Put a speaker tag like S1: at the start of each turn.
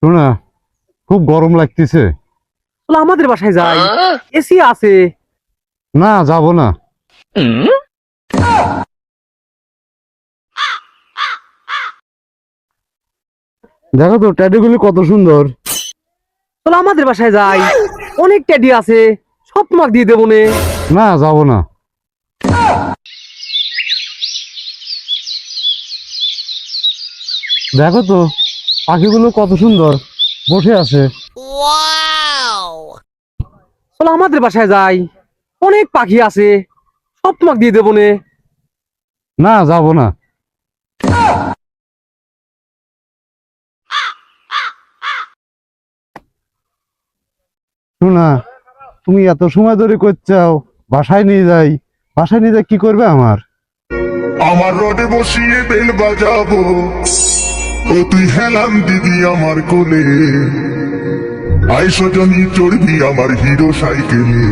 S1: শোনা, খুব গরম লাগতেছে।
S2: চলো আমাদের বাসায় যাই, এসি আছে।
S1: না, যাব না। দেখো তো ট্যাটুগুলি কত সুন্দর।
S2: চলো আমাদের বাসায় যাই, অনেক টেডি আছে, সব তোমাকে দিয়ে দেবো নে।
S1: না, যাব না। দেখো তো পাখিগুলো কত সুন্দর বসে আছে।
S2: চলো আমাদের বাসায় যাই, অনেক পাখি আছে, সব তোমাকে দিয়ে দেবো নে।
S1: না, যাব না। শোনা, তুমি এত সময় ধরে করছাও, বাসায় নিয়ে যাই। বাসায় নিয়ে যাই কি করবে আমার?
S3: আমার রোডে বসিয়ে বেল বাজাবো, ও তুই হেলাম দিদি আমার কোলে, আইসো জনি চড়বি আমার হিরো সাইকেলে।